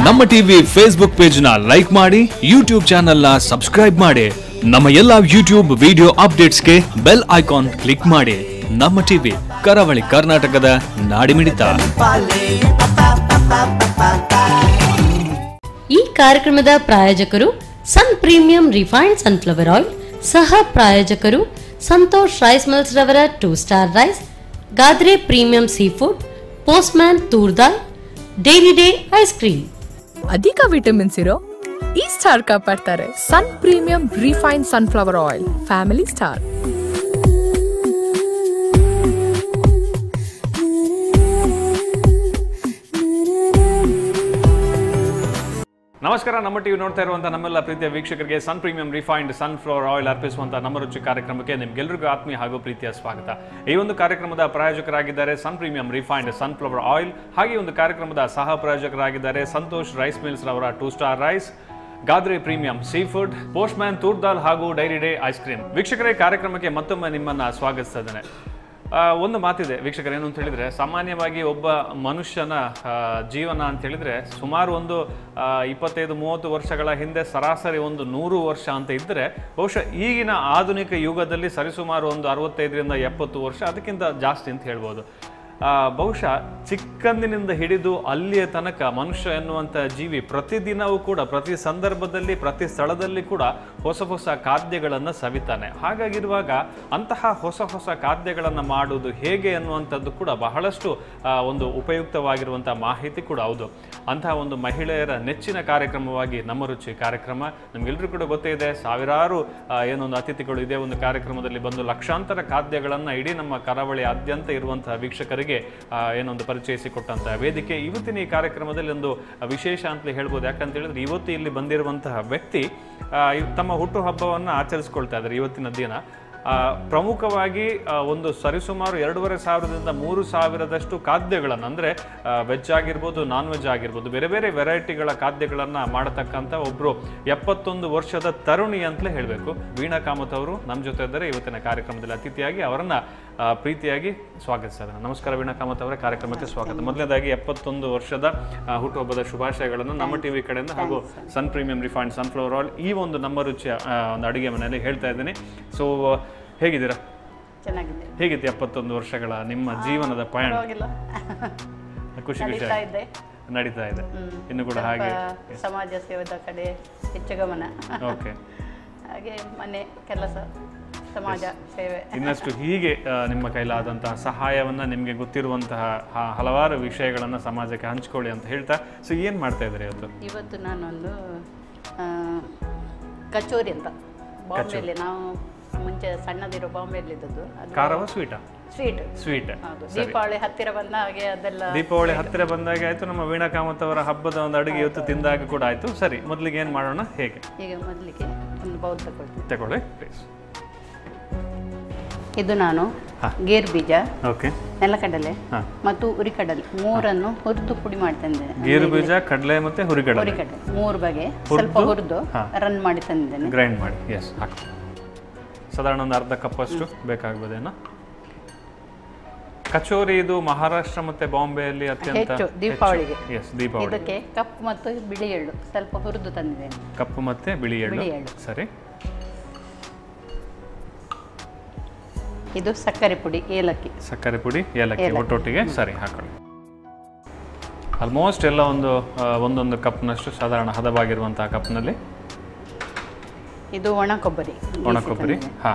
ನಮ್ಮ TV Facebook page ನ like ಮಾಡಿ, ಯೂಟ್ಯೂಬ್ ಚಾನೆಲ್ ನ ಸಬ್ಸ್ಕ್ರೈಬ್ ಮಾಡಿ, ನಮ್ಮ ಎಲ್ಲಾ ಯೂಟ್ಯೂಬ್ ವಿಡಿಯೋ ಅಪ್ಡೇಟ್ಸ್ಗೆ ಬೆಲ್ ಐಕಾನ್ ಕ್ಲಿಕ್ ಮಾಡಿ. ನಮ್ಮ ಟಿವಿ ಕರಾವಳಿ ಕರ್ನಾಟಕದ ನಾಡಿಮಿಡಿತ. ಈ ಕಾರ್ಯಕ್ರಮದ ಪ್ರಾಯೋಜಕರು sun premium refined sunflower oil, ಸಹ ಪ್ರಾಯೋಜಕರು ಸಂತೋಷ್ ರೈಸ್ ಮಿಲ್ಸ್ ರವರ 2 star rice, Gadre premium sea food, postman toor dal, dairy day ice cream. ಅಧಿಕ ವಿಟಮಿನ್ಸ್ ಇರೋ ಈ ಸ್ಟಾರ್ ಕಾಪಾಡ್ತಾರೆ sun premium refined sunflower oil, family star. ನಮಸ್ಕಾರ. ನಮ್ಮ ಟಿವಿ ನೋಡ್ತಾ ಇರುವಂತಹ ನಮ್ಮೆಲ್ಲ ಪ್ರೀತಿಯ ವೀಕ್ಷಕರಿಗೆ ಸನ್ ಪ್ರೀಮಿಯಂ ರಿಫೈನ್ಡ್ ಸನ್ಫ್ಲವರ್ ಆಯಿಲ್ ಅರ್ಪಿಸುವಂತಹ ನಮ್ಮ ರುಚಿ ಕಾರ್ಯಕ್ರಮಕ್ಕೆ ನಿಮ್ಗೆಲ್ಲರಿಗೂ ಆತ್ಮೀಯ ಹಾಗೂ ಪ್ರೀತಿಯ ಸ್ವಾಗತ. ಈ ಒಂದು ಕಾರ್ಯಕ್ರಮದ ಪ್ರಾಯೋಜಕರಾಗಿದ್ದಾರೆ ಸನ್ ಪ್ರೀಮಿಯಂ ರಿಫೈನ್ಡ್ ಸನ್ಫ್ಲವರ್ ಆಯಿಲ್. ಹಾಗೆ ಒಂದು ಕಾರ್ಯಕ್ರಮದ ಸಹ ಪ್ರಾಯೋಜಕರಾಗಿದ್ದಾರೆ ಸಂತೋಷ್ ರೈಸ್ ಮಿಲ್ಸ್ ರವರ 2 star rice, Gadre premium sea food, postman toor dal ಹಾಗೂ ಡೈರಿ ಡೇ ಐಸ್ ಕ್ರೀಮ್. ವೀಕ್ಷಕರೇ, ಕಾರ್ಯಕ್ರಮಕ್ಕೆ ಮತ್ತೊಮ್ಮೆ ನಿಮ್ಮನ್ನ ಸ್ವಾಗತಿಸ್ತಾ ಇದ್ದೇನೆ. ಒಂದು ಮಾತಿದೆ ವೀಕ್ಷಕರು, ಏನು ಅಂತ ಹೇಳಿದ್ರೆ, ಸಾಮಾನ್ಯವಾಗಿ ಒಬ್ಬ ಮನುಷ್ಯನ ಜೀವನ ಅಂತ ಹೇಳಿದ್ರೆ ಸುಮಾರು ಒಂದು 25-30 ವರ್ಷಗಳ ಹಿಂದೆ ಸರಾಸರಿ ಒಂದು 100 ವರ್ಷ ಅಂತ ಇದ್ದರೆ, ಬಹುಶಃ ಈಗಿನ ಆಧುನಿಕ ಯುಗದಲ್ಲಿ ಸರಿಸುಮಾರು ಒಂದು 65-70 ವರ್ಷ, ಅದಕ್ಕಿಂತ ಜಾಸ್ತಿ ಅಂತ ಹೇಳ್ಬೋದು. ಬಹುಶಃ ಚಿಕ್ಕಂದಿನಿಂದ ಹಿಡಿದು ಅಲ್ಲಿಯ ತನಕ ಮನುಷ್ಯ ಎನ್ನುವಂಥ ಜೀವಿ ಪ್ರತಿದಿನವೂ ಕೂಡ, ಪ್ರತಿ ಸಂದರ್ಭದಲ್ಲಿ, ಪ್ರತಿ ಸ್ಥಳದಲ್ಲಿ ಕೂಡ ಹೊಸ ಹೊಸ ಖಾದ್ಯಗಳನ್ನು ಸವಿತಾನೆ. ಹಾಗಾಗಿರುವಾಗ ಅಂತಹ ಹೊಸ ಹೊಸ ಖಾದ್ಯಗಳನ್ನು ಮಾಡುವುದು ಹೇಗೆ ಅನ್ನುವಂಥದ್ದು ಕೂಡ ಬಹಳಷ್ಟು ಒಂದು ಉಪಯುಕ್ತವಾಗಿರುವಂಥ ಮಾಹಿತಿ ಕೂಡ ಹೌದು. ಅಂತಹ ಒಂದು ಮಹಿಳೆಯರ ನೆಚ್ಚಿನ ಕಾರ್ಯಕ್ರಮವಾಗಿ ನಮ್ಮ ರುಚಿ ಕಾರ್ಯಕ್ರಮ. ನಮಗೆಲ್ಲರೂ ಕೂಡ ಗೊತ್ತೇ ಇದೆ, ಸಾವಿರಾರು ಏನೊಂದು ಅತಿಥಿಗಳು ಇದೇ ಒಂದು ಕಾರ್ಯಕ್ರಮದಲ್ಲಿ ಬಂದು ಲಕ್ಷಾಂತರ ಖಾದ್ಯಗಳನ್ನು ಇಡೀ ನಮ್ಮ ಕರಾವಳಿಯಾದ್ಯಂತ ಇರುವಂತಹ ವೀಕ್ಷಕರಿಗೆ ಏನೊಂದು ಪರಿಚಯಿಸಿಕೊಟ್ಟಂತಹ ವೇದಿಕೆ. ಇವತ್ತಿನ ಈ ಕಾರ್ಯಕ್ರಮದಲ್ಲಿ ಒಂದು ವಿಶೇಷ ಅಂತಲೇ ಹೇಳ್ಬೋದು. ಯಾಕಂತ ಹೇಳಿದ್ರೆ, ಇವತ್ತು ಇಲ್ಲಿ ಬಂದಿರುವಂತಹ ವ್ಯಕ್ತಿ ತಮ್ಮ ಹುಟ್ಟುಹಬ್ಬವನ್ನು ಆಚರಿಸ್ಕೊಳ್ತಾ ಇದ್ದಾರೆ ಇವತ್ತಿನ ದಿನ. ಪ್ರಮುಖವಾಗಿ ಒಂದು ಸರಿಸುಮಾರು 2,500ದಿಂದ 3,000ದಷ್ಟು ಖಾದ್ಯಗಳನ್ನು, ಅಂದರೆ ವೆಜ್ ಆಗಿರ್ಬೋದು, ನಾನ್ ವೆಜ್ ಆಗಿರ್ಬೋದು, ಬೇರೆ ಬೇರೆ ವೆರೈಟಿಗಳ ಖಾದ್ಯಗಳನ್ನು ಮಾಡತಕ್ಕಂಥ ಒಬ್ಬರು 71 ವರ್ಷದ ತರುಣಿ ಅಂತಲೇ ಹೇಳಬೇಕು. ವೀಣಾ ಕಾಮತ್ ಅವರು ನಮ್ಮ ಜೊತೆ ಇದ್ದಾರೆ ಇವತ್ತಿನ ಕಾರ್ಯಕ್ರಮದಲ್ಲಿ ಅತಿಥಿಯಾಗಿ. ಅವರನ್ನು ಪ್ರೀತಿಯಾಗಿ ಸ್ವಾಗತಿಸ್ತಾರೆ. ನಮಸ್ಕಾರ ವೀಣಾ ಕಾಮತ್ ಅವರ, ಕಾರ್ಯಕ್ರಮಕ್ಕೆ ಸ್ವಾಗತ. ಮೊದಲನೇದಾಗಿ 71 ವರ್ಷದ ಹುಟ್ಟುಹಬ್ಬದ ಶುಭಾಶಯಗಳನ್ನು ನಮ್ಮ ಟಿವಿ ಕಡೆಯಿಂದ ಹಾಗೂ ಸನ್ ಪ್ರೀಮಿಯಂ ರಿಫೈನ್ಡ್ ಸನ್ಫ್ಲವರ್ ಆಯಿಲ್ ಈ ಒಂದು ನಮ್ಮ ರುಚಿಯ ಒಂದು ಅಡುಗೆ ಮನೆಯಲ್ಲಿ ಹೇಳ್ತಾ ಇದ್ದೀನಿ. ಸೊ ಹೇಗಿದ್ದೀರಾ? ಚೆನ್ನಾಗಿದೆ. ಹೇಗಿತ್ತು 71 ವರ್ಷಗಳ ನಿಮ್ಮ ಜೀವನದ ಪಯಣ? ಖುಷಿ ನಡೀತಾ ಇದೆ ಇನ್ನು ಕೂಡ ಹಾಗೆ? ಸಮಾಜ ಸೇವೆದ ಕಡೆ ಹೆಚ್ಚು ಗಮನ. ಓಕೆ. ಹಾಗೆ ಮನೆ ಕೆಲಸ, ಸಮಾಜ ಸೇವೆ, ಇನ್ನಷ್ಟು ಹೀಗೆ ನಿಮ್ಮ ಕೈಲಾದಂತಹ ಸಹಾಯವನ್ನ, ನಿಮಗೆ ಗೊತ್ತಿರುವಂತಹ ಹಲವಾರು ವಿಷಯಗಳನ್ನ ಸಮಾಜಕ್ಕೆ ಹಂಚ್ಕೊಳ್ಳಿ ಅಂತ ಹೇಳ್ತಾ, ಸೊ ಏನ್ ಮಾಡ್ತಾ ಇದ್ದೀರಿ ಇವತ್ತು? ಇವತ್ತು ನಾನೊಂದು ಕಚೋರಿ ಅಂತ, ಬಾಂಬೆಯಲ್ಲಿ ನಾವು ಮುಂಚೆ ಸಣ್ಣದಿರೋ ಬಾಂಬೆಯಲ್ಲಿ ಇದ್ದದ್ದು. ಖಾರವ ಸ್ವೀಟಾ? ಸ್ವೀಟ್. ದೀಪಾವಳಿ ಹತ್ತಿರ ಬಂದಾಗೆ ಅದೆಲ್ಲ, ದೀಪಾವಳಿ ಹತ್ತಿರ ಬಂದಾಗ ಆಯ್ತು. ನಮ್ಮ ವೀಣಾ ಕಾಮತ್ ಅವರ ಹಬ್ಬದ ಒಂದು ಅಡುಗೆ ಇವತ್ತು ತಿಂದಾಗ ಕೂಡ ಆಯ್ತು. ಸರಿ, ಮೊದಲಿಗೆ ಏನ್ ಮಾಡೋಣ? ಹೇಗೆ? ಈಗ ಮೊದಲಿಗೆ ಒಂದು ಬೌಲ್ ತಗೊಳ್ಳಿ ಪ್ಲೀಸ್. ಇದು ನಾನು ಗೇರು ಬೀಜ, ನೆಲಕಡಲೆ ಮತ್ತು ಹುರಿಕಡಲೆ ಮೂರನ್ನು ಹುರಿದು ಪುಡಿ ಮಾಡ್ತಾ ಇದ್ದೇನೆ. ಗೇರು ಬೀಜ, ಕಡಲೆ ಮತ್ತೆ ಹುರಿಕಡಲೆ 3 ಬಗೆ ಸ್ವಲ್ಪ ಹುರಿದು ರನ್ ಮಾಡಿ ತಂದಿದ್ದೇನೆ, ಗ್ರೈಂಡ್ ಮಾಡಿ. ಎಸ್, ಹಾಕಿ. ಸಾಧಾರಣ ಒಂದು ಅರ್ಧ ಕಪ್ ಅಷ್ಟು ಬೇಕಾಗ್ಬೋದೇನೋ. ಕಚೋರಿ ಇದು ಮಹಾರಾಷ್ಟ್ರ ಮತ್ತೆ ಬಾಂಬೆಯಲ್ಲಿ ಅತ್ಯಂತ ದೀಪಾವಳಿಗೆ. ದೀಪಾವಳಿ. ಇದಕ್ಕೆ ಕಪ್ಪು ಮತ್ತು ಬಿಳಿ ಎಳ್ಳು ಸ್ವಲ್ಪ ಹುರಿದು ತಂದಿದ್ದೇನೆ. ಕಪ್ಪು ಮತ್ತೆ ಬಿಳಿ ಎಳ್ಳು, ಸರಿ. ಇದು ಸಕ್ಕರೆ ಪುಡಿ, ಏಲಕ್ಕಿ. ಸಕ್ಕರೆ ಪುಡಿ, ಏಲಕ್ಕಿ ಒಟ್ಟೊಟ್ಟಿಗೆ ಸರಿ ಹಾಕೊಳ್ಳಿ. ಆಲ್ಮೋಸ್ಟ್ ಎಲ್ಲ ಒಂದೊಂದು ಕಪ್ನಷ್ಟು ಸಾಧಾರಣ ಹದವಾಗಿರುವಂತಹ ಕಪ್ನಲ್ಲಿ. ಇದು ಒಣ ಕೊಬ್ಬರಿ. ಹಾ.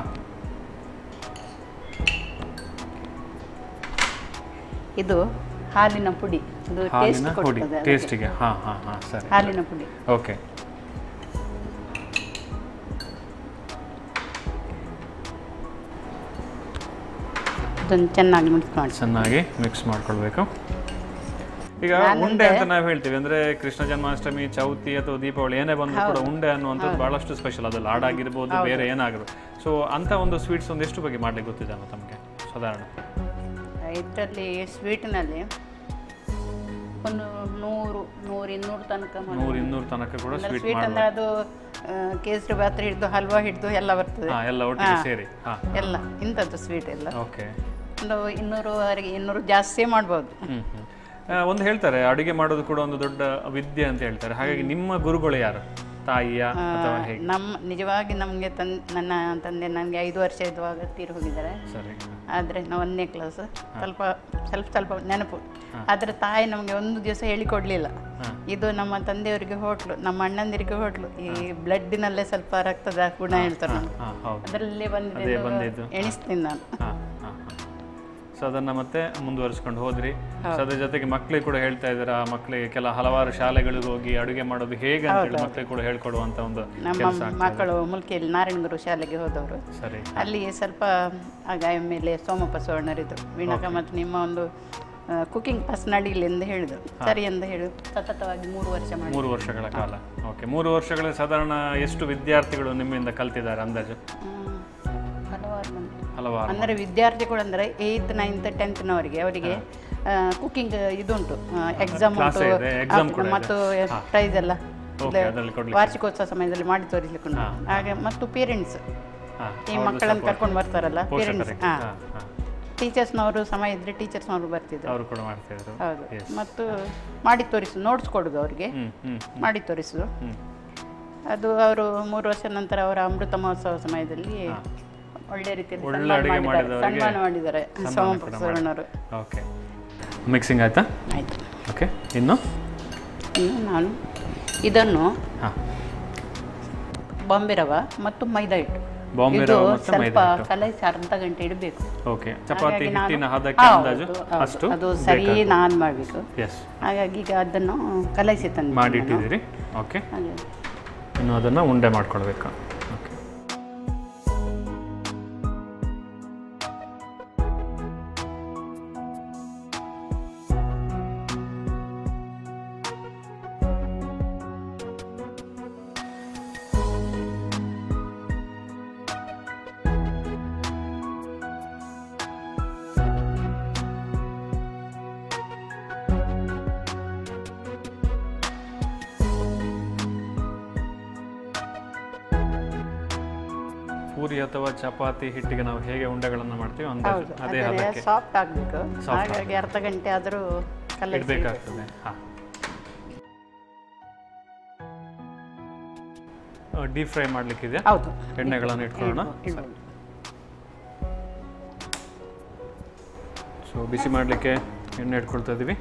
ಇದು ಹಾಲಿನ ಪುಡಿ, ಇದು ಟೇಸ್ಟಿಗೆ. ಹಾ ಹಾ ಹಾ, ಸರಿ. ಹಾಲಿನ ಪುಡಿ. ಓಕೆ. ಚೆನ್ನಾಗಿ ಮಿಕ್ಸ್ ಮಾಡ್ಕೊಳ್ಬೇಕು. ಈಗ ಉಂಡೆ ಅಂತ ನಾವು ಹೇಳ್ತೀವಿ, ಅಂದ್ರೆ ಕೃಷ್ಣ ಜನ್ಮಾಷ್ಟಮಿ, ಚೌತಿ ಅಥವಾ ದೀಪಾವಳಿ ಏನೇ ಬಂದ್ರು ಕೂಡ ಉಂಡೆ ಅನ್ನುವಂಥದ್ದು ಬಹಳಷ್ಟು ಸ್ಪೆಷಲ್. ಅದು ಲಾಡಾಗಿರ್ಬೋದು, ಬೇರೆ ಏನಾಗಿರ್ಬೋದು. ಸೊ ಅಂತ ಒಂದು ಸ್ವೀಟ್ಸ್ ಒಂದು ಎಷ್ಟು ಬಗ್ಗೆ ಮಾಡ್ಲಿಕ್ಕೆ ಗೊತ್ತಿದೆ ತಮಗೆ ಸಾಧಾರಣ? ಇದರಲ್ಲಿ ಸ್ವೀಟ್ನಲ್ಲಿ ಒಂದು 100-200 ತನಕ 100-200 ತನಕ ಕೂಡ ಸ್ವೀಟ್ ಅಂದ್ರೆ ಅದು ಕೇಸರಿ ಬಾತ್ ಹಿಡಿದು ಹಲ್ವಾ ಹಿಡಿದು ಎಲ್ಲ ಬರ್ತದೆ, ಎಲ್ಲ ಒಟ್ಟಿಗೆ ಸೇರಿ ಎಲ್ಲ ಇಂಥದ್ದು ಸ್ವೀಟ್ ಎಲ್ಲ. ಓಕೆ. ಒಂದು 200 ಜಾಸ್ತಿ ಮಾಡ್ಬೋದು. ಒಂದು ಹೇಳ್ತಾರೆ ಅಡುಗೆ ಮಾಡೋದು ಕೂಡ ಒಂದು ದೊಡ್ಡ ವಿದ್ಯೆ ಅಂತ ಹೇಳ್ತಾರೆ. ಹಾಗಾಗಿ ನಿಮ್ಮ ಗುರುಗಳು ಯಾರು, ತಾಯಿಯ ಅಥವಾ ಹೇಗೆ? ನಿಜವಾಗಿ ನಮಗೆ ನನ್ನ ತಂದೆ ನನಗೆ 5 ವರ್ಷ ಇರುವಾಗ ತೀರಿ ಹೋಗಿದ್ದಾರೆ. ಸರಿ. ಆದರೆ ನಾವು 1ನೇ ಕ್ಲಾಸ್, ಸ್ವಲ್ಪ ನೆನಪು. ಆದರೆ ತಾಯಿ ನಮಗೆ ಒಂದು ದಿವಸ ಹೇಳಿಕೊಡ್ಲಿಲ್ಲ. ಇದು ನಮ್ಮ ತಂದೆಯವರಿಗೆ ಹೋಟ್ಲು, ನಮ್ಮ ಅಣ್ಣಂದಿರಿಗೆ ಹೋಟ್ಲು, ಈ ಬ್ಲಡ್ಡಿನಲ್ಲೇ ಸ್ವಲ್ಪ ರಕ್ತದ ಗುಣ ಹೇಳ್ತಾರೆ ನಾನು, ಅದರಲ್ಲೇ ಬಂದಿದ್ದು ಎಣಿಸ್ತೀನಿ ನಾನು. ಸೊ ಅದನ್ನು ಮತ್ತೆ ಮುಂದುವರಿಸ್ಕೊಂಡು ಹೋದ್ರಿ. ಸೊ ಅದ್ರ ಜೊತೆಗೆ ಮಕ್ಕಳಿಗೆ ಕೂಡ ಹೇಳ್ತಾ ಇದ್ದೀರಾ, ಮಕ್ಕಳಿಗೆ ಹಲವಾರು ಶಾಲೆಗಳಿಗೆ ಹೋಗಿ ಅಡುಗೆ ಮಾಡೋದು ಹೇಗೆ ಅಂತ ಮಕ್ಕಳಿಗೆ ಕೂಡ ಹೇಳ್ಕೊಡುವಂತ ಒಂದು ನಮ್ಮ ಮಕ್ಕಳು ಮುಲ್ಕಿಯಲ್ಲಿ ನಾರಾಯಣಗುರು ಶಾಲೆಗೆ ಹೋದವರು. ಸರಿ. ಅಲ್ಲಿ ಸ್ವಲ್ಪ ಆಗ ಮೇಲೆ ಸೋಮಪ್ಪ ಸುವರ್ಣರಿದ್ರು, ವೀಣಕ ಮತ್ತು ನಿಮ್ಮ ಒಂದು ಕುಕಿಂಗ್ ಕ್ಲಾಸ್ ನಡೀಲಿ ಎಂದು ಹೇಳಿದ್ರು. ಸರಿ ಎಂದು ಹೇಳಿ ಸತತವಾಗಿ 3 ವರ್ಷ ಮಾಡಿ 3 ವರ್ಷಗಳ ಕಾಲ. ಓಕೆ, 3 ವರ್ಷಗಳಲ್ಲಿ ಸಾಧಾರಣ ಎಷ್ಟು ವಿದ್ಯಾರ್ಥಿಗಳು ನಿಮ್ಮಿಂದ ಕಲ್ತಿದ್ದಾರೆ ಅಂದಾಜು? ಹಲವಾರು. ಅಂದರೆ ವಿದ್ಯಾರ್ಥಿಗಳು ಅಂದರೆ 8th 9th 10th ಅವರಿಗೆ ಕುಕಿಂಗ್ ಇದುಂಟು, ಎಕ್ಸಾಮ್ ಉಂಟು ಮತ್ತು ಪ್ರೈಸ್ ಎಲ್ಲ ವಾರ್ಷಿಕೋತ್ಸವ ಸಮಯದಲ್ಲಿ ಮಾಡಿ ತೋರಿಸಲಿಕ್ಕೆ ಹಾಗೆ. ಮತ್ತು ಪೇರೆಂಟ್ಸ್ ಈ ಮಕ್ಕಳನ್ನು ಕರ್ಕೊಂಡು ಬರ್ತಾರಲ್ಲ ಪೇರೆಂಟ್ಸ್, ಟೀಚರ್ಸ್ನವರು ಸಮಯ ಇದ್ರೆ ಟೀಚರ್ಸ್ನವರು ಬರ್ತಿದ್ರು. ಹೌದು. ಮತ್ತು ಮಾಡಿ ತೋರಿಸು, ನೋಟ್ಸ್ ಕೊಡೋದು ಅವರಿಗೆ, ಮಾಡಿ ತೋರಿಸು. ಅದು ಅವರು 3 ವರ್ಷ ನಂತರ ಅವರ ಅಮೃತ ಮಹೋತ್ಸವ ಸಮಯದಲ್ಲಿ ಒಳ್ಳೆ ರೀತಿಯಲ್ಲಿ ಸನ್ಮಾನ ಮಾಡಿದ್ದಾರೆ ಸೋಮಪ್ಪ ಸುವರ್ಣರು. ಓಕೆ, ಮಿಕ್ಸಿಂಗ್ ಆಯ್ತಾ? ಆಯ್ತು. ಓಕೆ, ಇನ್ನು ನಾನು ಇದನ್ನು ಬಾಂಬೆ ರವ ಮತ್ತು ಮೈದಾ ಹಿಟ್ಟು ಸ್ವಲ್ಪ ಕಲಸಿ ಅರ್ಧ ಗಂಟೆ ಇಡಬೇಕು. ಓಕೆ, ಚಪಾತಿ ಹಿಟ್ಟಿನ ಹದಕ್ಕೆ ಅಂದಾಜು ಅಷ್ಟು ಅದು ಸರಿ ನಾನು ಮಾಡಬೇಕು. ಹಾಗಾಗಿ ಈಗ ಅದನ್ನು ಕಲಸಿ ತಂದು ಮಾಡಿ ಇಟ್ಟಿದ್ದೀರಿ. ಓಕೆ, ಇನ್ನು ಅದನ್ನು ಉಂಡೆ ಮಾಡ್ಕೊಳ್ಬೇಕು. ಪೂರಿ ಅಥವಾ ಚಪಾತಿ ಹಿಟ್ಟಿಗೆ ನಾವು ಹೇಗೆ ಉಂಡೆಗಳನ್ನು ಮಾಡ್ತೀವಿ ಅದೇ ಹದಕ್ಕೆ ಸಾಫ್ಟ್ ಆಗಬೇಕು. ಹಾಗಾಗಿ ಅರ್ಧ ಗಂಟೆ ಆದರೂ ಇಡಬೇಕಾಗ್ತದೆ. Deep fry ಮಾಡ್ಲಿಕ್ಕಿದೆ. ಹೌದು, ಎಣ್ಣೆಗಳನ್ನು ಇಟ್ಕೊಳ್ಳೋಣ. ಸೊ ಬಿಸಿ ಮಾಡಲಿಕ್ಕೆ ಎಣ್ಣೆ ಇಟ್ಕೊಳ್ತಾ ಇದ್ದೀವಿ.